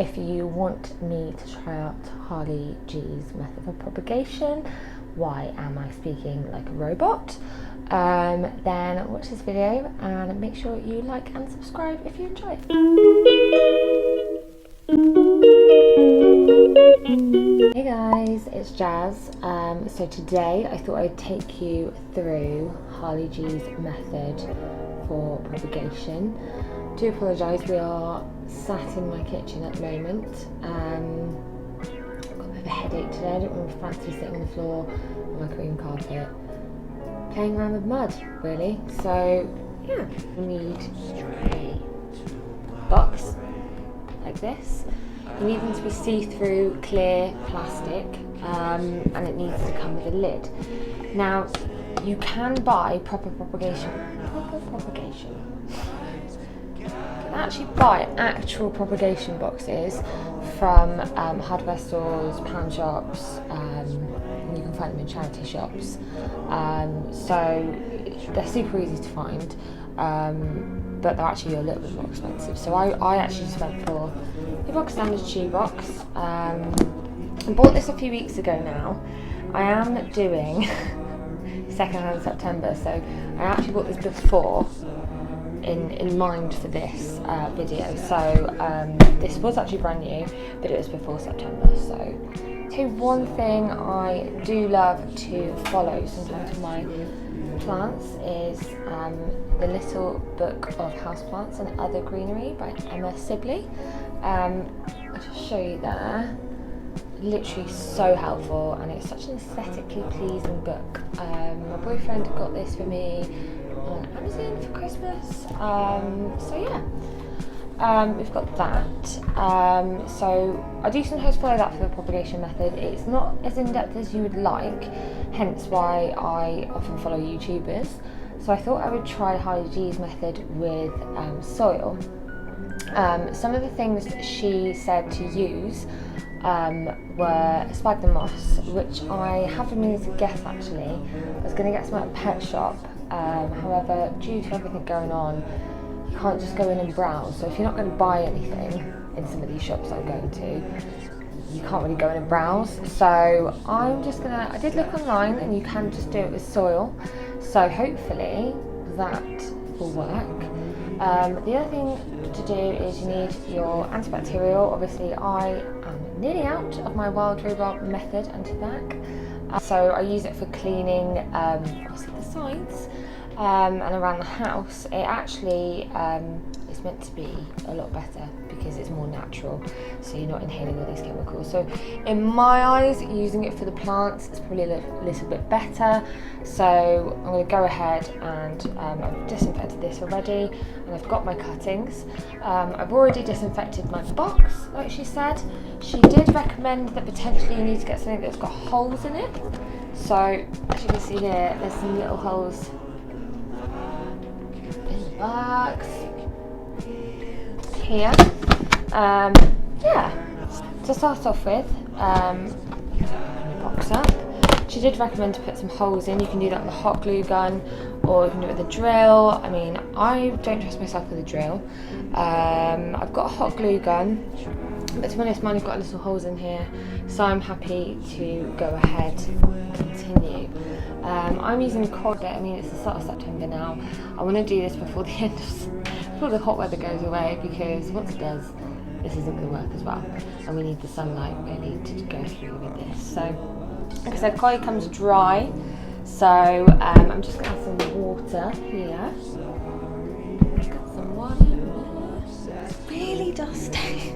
If you want me to try out Harli G's method of propagation, why am I speaking like a robot? Then watch this video and make sure you like and subscribe if you enjoy it. Hey guys, it's Jazz. So today I thought I'd take you through Harli G's method for propagation. Do apologise, we are sat in my kitchen at the moment. I've got a bit of a headache today. I don't really fancy sitting on the floor on my cream carpet playing around with mud, really. So yeah, we need a box like this. You need them to be see-through, clear plastic, and it needs to come with a lid. Now, you can buy propagation. You can actually buy actual propagation boxes from hardware stores, pound shops, and you can find them in charity shops. So they're super easy to find, but they're actually a little bit more expensive. So I actually just went for the box standard shoebox. I bought this a few weeks ago now. I am doing 2nd of September, so I actually bought this before in mind for this video. So this was actually brand new, but it was before September. So one thing I do love to follow sometimes for my plants is the Little Book of Houseplants and Other Greenery by Emma Sibley. I'll just show you there. Literally so helpful, and it's such an aesthetically pleasing book. My boyfriend got this for me on Amazon for Christmas. So yeah, we've got that. So I do sometimes follow that for the propagation method. It's not as in-depth as you would like, hence why I often follow YouTubers. So I thought I would try Harli G's method with soil. Some of the things that she said to use were sphagnum moss, which I have been meaning to get actually. I was going to get some at a pet shop, however, due to everything going on, you can't just go in and browse. So if you're not going to buy anything in some of these shops I'm going to, you can't really go in and browse. So I'm just gonna, I did look online and you can just do it with soil. So hopefully that will work. The other thing to do is you need your antibacterial. Obviously I am nearly out of my wild rhubarb method antibac. So I use it for cleaning obviously the sides and around the house. It actually is meant to be a lot better because it's more natural, so you're not inhaling all these chemicals. So in my eyes, using it for the plants is probably a little bit better. So I'm going to go ahead and I've disinfected this already, and I've got my cuttings. I've already disinfected my box, like she said. She did recommend that potentially you need to get something that's got holes in it. So as you can see here, there's some little holes in the box here. Yeah, to start off with, box up. She did recommend to put some holes in. You can do that with a hot glue gun, or you can do it with a drill. I mean, I don't trust myself with a drill. I've got a hot glue gun, but to be honest, mine have got little holes in here, so I'm happy to go ahead and continue. I'm using Propagate. I mean, it's the start of September now. I want to do this before the end of, before the hot weather goes away, because once it does, this isn't going to work as well, and we need the sunlight really to go through with this. So, like I said, Koi comes dry, so I'm just going to add some water here. Got some water in there. It's really dusty.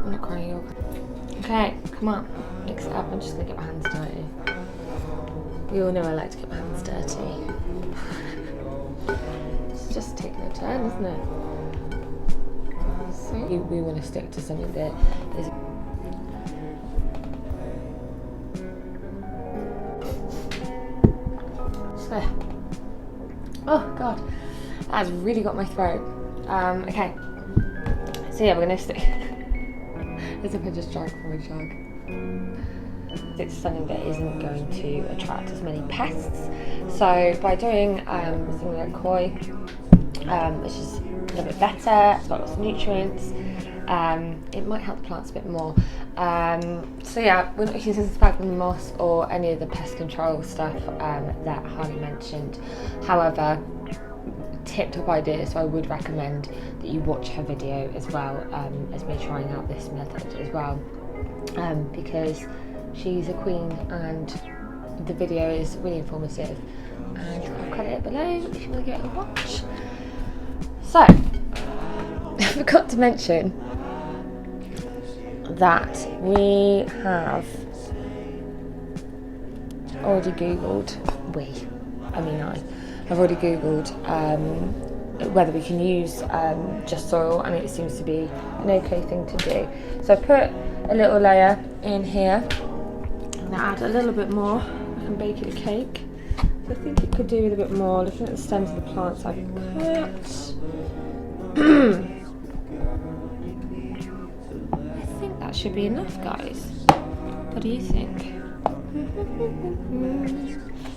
I'm not crying, you're crying. Okay, come on, mix it up. I'm just going to get my hands dirty. We all know I like to get my hands dirty. It's just taking a turn, isn't it? So we want to stick to something that is. Just there. Oh God, that has really got my throat. Okay. So yeah, we're going to stick. As if I just drank from a jug. it's something that isn't going to attract as many pests. So by doing something like koi, which is a little bit better, it's got lots of nutrients, it might help the plants a bit more. So yeah, we're not using sphagnum moss or any of the pest control stuff that Harli mentioned. However, tip-top idea, so I would recommend that you watch her video as well as me trying out this method as well, because she's a queen and the video is really informative, and I'll credit it below if you want to give it a watch. So, I forgot to mention that we have already googled, I've already googled whether we can use just soil, and it seems to be an okay thing to do. So I put a little layer in here, and I add a little bit more. I can bake it a cake. So I think it could do with a bit more. Looking at the stems of the plants I've cut, I think that should be enough, guys. What do you think?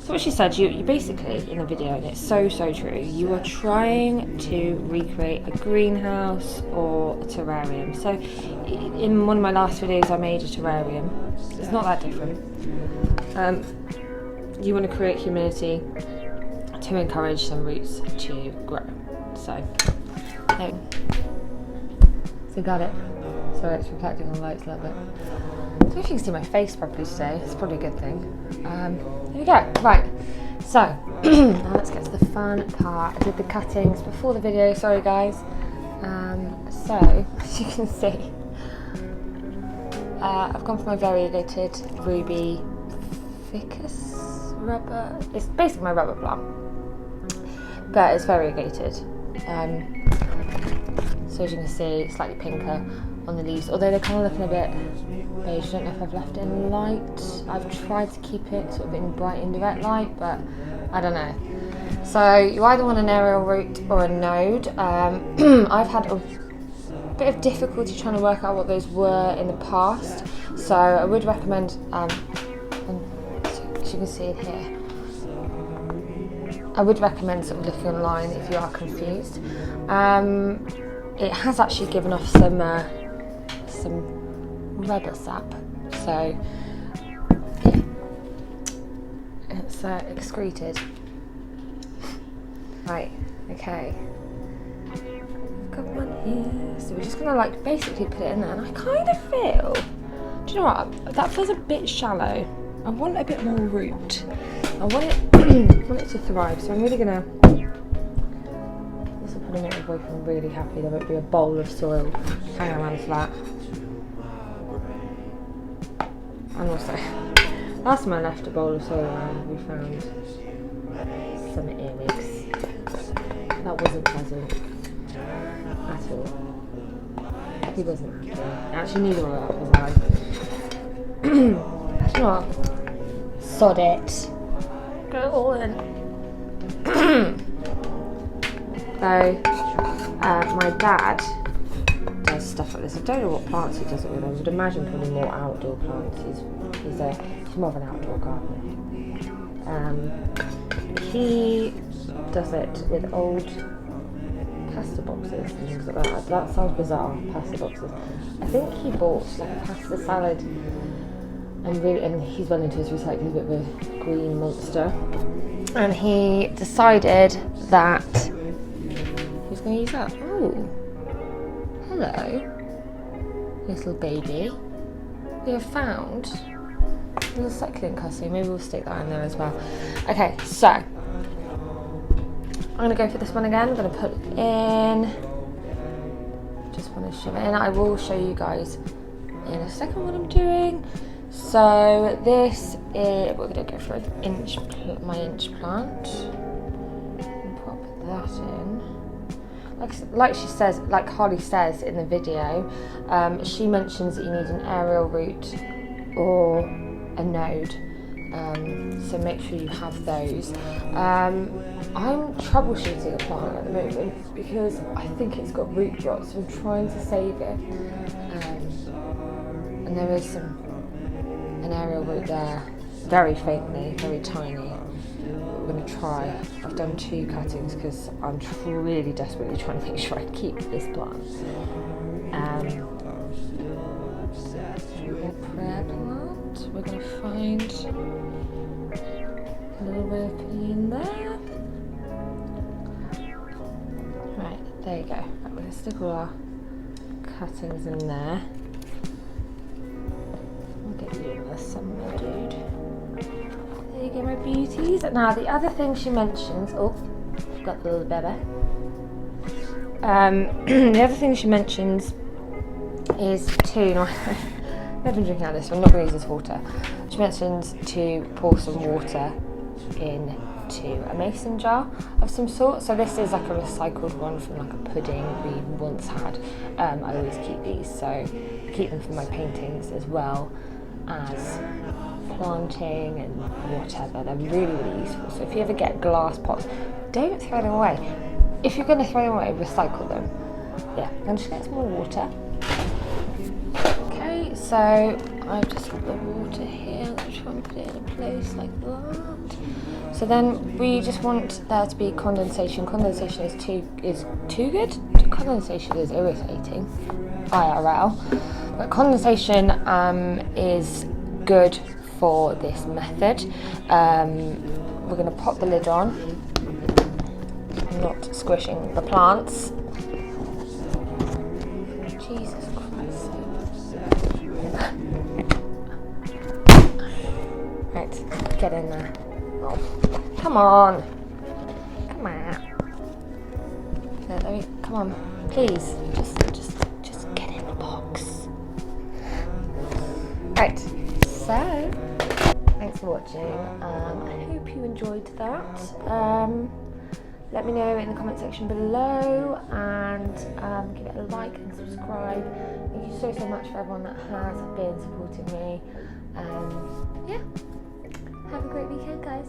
So what she said, you basically, in the video, and it's so true, you are trying to recreate a greenhouse or a terrarium. So in one of my last videos I made a terrarium. It's not that different. You want to create humidity to encourage some roots to grow. So got it. Sorry, it's reflecting on the lights a little bit. I don't know if you can see my face properly today. It's probably a good thing. There we go. Right. So now let's get to the fun part. I did the cuttings before the video. Sorry, guys. So as you can see, I've gone for my variegated ruby ficus rubber. It's basically my rubber plant, but it's variegated. So as you can see, slightly pinker on the leaves, although they're kind of looking a bit beige. I don't know if I've left it in light. I've tried to keep it sort of in bright indirect light, but I don't know. So you either want an aerial root or a node. I've had a bit of difficulty trying to work out what those were in the past, so I would recommend, as you can see it here, I would recommend sort of looking online if you are confused. It has actually given off some rubber sap, so yeah, it's excreted. Right, okay. I've got one here, so we're just gonna like basically put it in there, and I kind of feel, do you know what? That feels a bit shallow. I want a bit more root. I want it to thrive, so I'm really gonna. This will probably make my boyfriend really happy. There won't be a bowl of soil hanging around flat. And also, last time I left a bowl of soil around, we found some earwigs. That wasn't pleasant at all. He wasn't happy. Actually, neither were was I. Do you know what? Sod it. Go on. So, my dad does stuff like this. I don't know what plants he does it with. I would imagine probably more outdoor plants. He's more of an outdoor gardener. He does it with old pasta boxes and things like that. That sounds bizarre, pasta boxes. I think he bought like a pasta salad, and he's well into his recycling, a bit of a green monster. And he decided that he was going to use that. Oh, hello, little baby. We have found a little succulent cussing. Maybe we'll stick that in there as well. Okay, so I'm going to go for this one again. I'm going to put it in. Just want to shove it in. I will show you guys in a second what I'm doing. So this is, we're going to go for my inch plant. And pop that in. Like she says, like Harli says in the video, she mentions that you need an aerial root or a node. So make sure you have those. I'm troubleshooting a plant at the moment because I think it's got root rot, so I'm trying to save it. And there is some an aerial root there, very faintly, very tiny. We're going to try. I've done 2 cuttings because I'm really desperately trying to make sure I keep this plant. Prayer plant. We're going to find a little bit of putting in there. Right, there you go. Right, we're going to stick all our cuttings in there. I'll get you in there somewhere, dude. There you go, my beauties. Now, the other thing she mentions, oh, got the little baby. The other thing she mentions is to, I've been drinking out of this, so I'm not going to use this water. She mentions to pour some water into a mason jar of some sort. So this is like a recycled one from like a pudding we once had. I always keep these, so I keep them for my paintings as well as planting and whatever. They're really useful. So if you ever get glass pots, don't throw them away. If you're going to throw them away, recycle them. Yeah, I'm just getting some more water. Okay, so I've just got the water here. Let's try and put it in a place like that. So then we just want there to be condensation. Condensation is too good. Condensation is irritating, IRL. But condensation is good for this method. We're going to pop the lid on. I'm not squishing the plants. Jesus Christ. Right, get in there. Oh, come on. Come on. Come on, please. Just get in the box. Right, so thanks for watching. I hope you enjoyed that. Let me know in the comment section below, and give it a like and subscribe. Thank you so much for everyone that has been supporting me. Yeah, have a great weekend, guys.